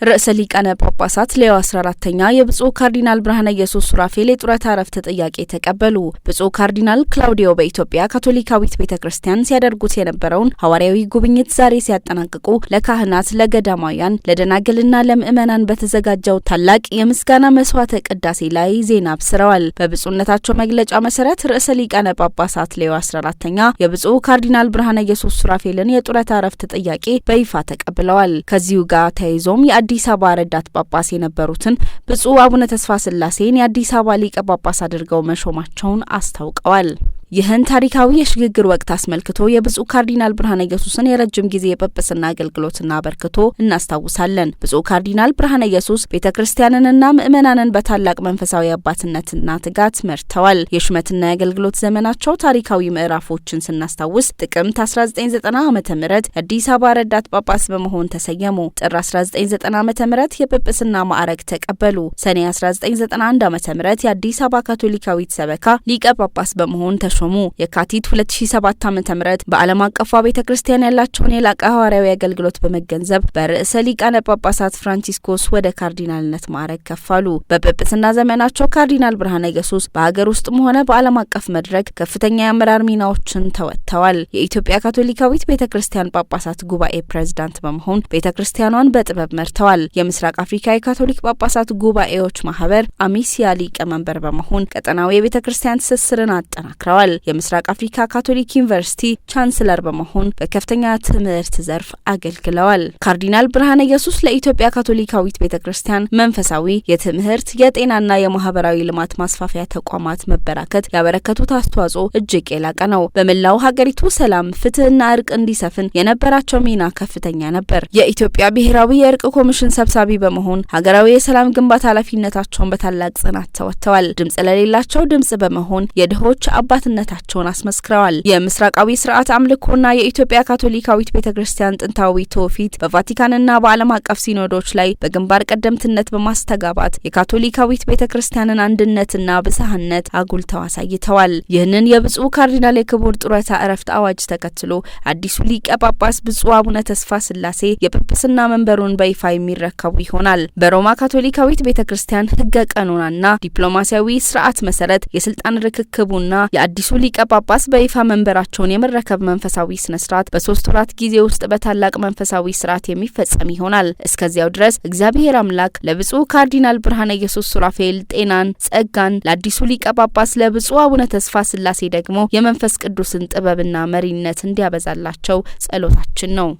ርዕሰ ሊቃነ ጳጳሳት ሌዮ 14ኛ የብፁዕ ካርዲናል ብርሃነ ኢየሱስ ሱራፌል የጡረታ ዕረፍት ጥያቄ ተቀበሉ። ብፁዕ ካርዲናል ክላውዲዮ በኢትዮጵያ ካቶሊካዊት ቤተክርስቲያን ሲያደርጉት የነበረውን ሐዋርያዊ ጉብኝት ዛሬ ሲያጠናቅቁ ለካህናት፣ ለገዳማውያን፣ ለደናግልና ለምእመናን በተዘጋጀው ታላቅ የምስጋና መስዋዕተ ቅዳሴ ላይ ዜና አብስረዋል። በብፁዕነታቸው መግለጫ መሰረት ርዕሰ ሊቃነ ጳጳሳት ሌዮ 14ኛ የብፁዕ ካርዲናል ብርሃነ ኢየሱስ ሱራፌልን የጡረታ ዕረፍት ጥያቄ በይፋ ተቀብለዋል። ከዚሁ ጋር ተያይዞም የአዲስ አበባ ረዳት ጳጳስ የነበሩትን ብፁዕ አቡነ ተስፋ ስላሴን የአዲስ አበባ ሊቀ ጳጳስ አድርገው መሾማቸውን አስታውቀዋል። ይህን ታሪካዊ የሽግግር ወቅት አስመልክቶ የብፁዕ ካርዲናል ብርሃነ ኢየሱስን የረጅም ጊዜ የጵጵስና አገልግሎትና አበርክቶ እናስታውሳለን። ብፁዕ ካርዲናል ብርሃነ ኢየሱስ ቤተክርስቲያንንና ምእመናንን በታላቅ መንፈሳዊ አባትነትና ትጋት መርተዋል። የሹመትና የአገልግሎት ዘመናቸው ታሪካዊ ምዕራፎችን ስናስታውስ ጥቅምት 1990 ዓ.ም የአዲስ አበባ ረዳት ጳጳስ በመሆን ተሰየሙ። ጥር 1990 ዓ.ም የጵጵስና ማዕረግ ተቀበሉ። ሰኔ 1991 ዓ.ም የአዲስ አበባ ካቶሊካዊት ሰበካ ሊቀ ጳጳስ በመሆን ተሾሙ። የካቲት 2007 ዓ.ም በዓለም አቀፏ ቤተክርስቲያን ያላቸውን የላቀ ሐዋርያዊ አገልግሎት በመገንዘብ በርዕሰ ሊቃነ ጳጳሳት ፍራንቺስኮስ ወደ ካርዲናልነት ማዕረግ ከፋሉ። በጵጵስና ዘመናቸው ካርዲናል ብርሃነ ኢየሱስ በሀገር ውስጥም ሆነ በዓለም አቀፍ መድረክ ከፍተኛ የአመራር ሚናዎችን ተወጥተዋል። የኢትዮጵያ ካቶሊካዊት ቤተክርስቲያን ጳጳሳት ጉባኤ ፕሬዝዳንት በመሆን ቤተክርስቲያኗን በጥበብ መርተዋል። የምስራቅ አፍሪካ የካቶሊክ ጳጳሳት ጉባኤዎች ማህበር አሚሲያ ሊቀመንበር በመሆን ቀጠናዊ የቤተክርስቲያን ትስስርን አጠናክረዋል። የምስራቅ አፍሪካ ካቶሊክ ዩኒቨርሲቲ ቻንስለር በመሆን በከፍተኛ ትምህርት ዘርፍ አገልግለዋል። ካርዲናል ብርሃነ ኢየሱስ ለኢትዮጵያ ካቶሊካዊት ቤተክርስቲያን መንፈሳዊ፣ የትምህርት፣ የጤናና የማህበራዊ ልማት ማስፋፊያ ተቋማት መበራከት ያበረከቱት አስተዋጽኦ እጅግ የላቀ ነው። በመላው ሀገሪቱ ሰላም፣ ፍትህና እርቅ እንዲሰፍን የነበራቸው ሚና ከፍተኛ ነበር። የኢትዮጵያ ብሔራዊ የእርቅ ኮሚሽን ሰብሳቢ በመሆን ሀገራዊ የሰላም ግንባታ ኃላፊነታቸውን በታላቅ ጽናት ተወጥተዋል። ድምጽ ለሌላቸው ድምጽ በመሆን የድሆች አባትነታቸውን አስመስክረዋል። የምስራቃዊ ስርዓት አምልኮና የኢትዮጵያ ካቶሊካዊት ቤተክርስቲያን ጥንታዊ ትውፊት በቫቲካንና በዓለም አቀፍ ሲኖዶች ላይ በግንባር ቀደምትነት በማስተጋባት የካቶሊካዊት ቤተክርስቲያንን አንድነትና ብዝሃነት አጉልተው አሳይተዋል። ይህንን የብፁዕ ካርዲናል የክቡር ጡረታ ዕረፍት አዋጅ ተከትሎ አዲሱ ሊቀ ጳጳስ ብፁዕ አቡነ ተስፋ ስላሴ የጵጵስና መንበሩን በይፋ የሚረከቡ ይሆናል። በሮማ ካቶሊካዊት ቤተክርስቲያን ህገ ቀኖናና ዲፕሎማሲያዊ ስርዓት መሰረት የስልጣን ርክክቡና የአዲሱ ሊቀ ጳጳስ በይፋ መንበራቸውን የመረከብ መንፈሳዊ ስነስርዓት በ3 ወራት ጊዜ ውስጥ በታላቅ መንፈሳዊ ስርዓት የሚፈጸም ይሆናል። እስከዚያው ድረስ እግዚአብሔር አምላክ ለብፁዕ ካርዲናል ብርሃነ ኢየሱስ ሱራፌል ጤናን፣ ጸጋን፣ ለአዲሱ ሊቀ ጳጳስ ለብፁዕ አቡነ ተስፋ ስላሴ ደግሞ የመንፈስ ቅዱስን ጥበብና መሪነት እንዲያበዛላቸው ጸሎታችን ነው።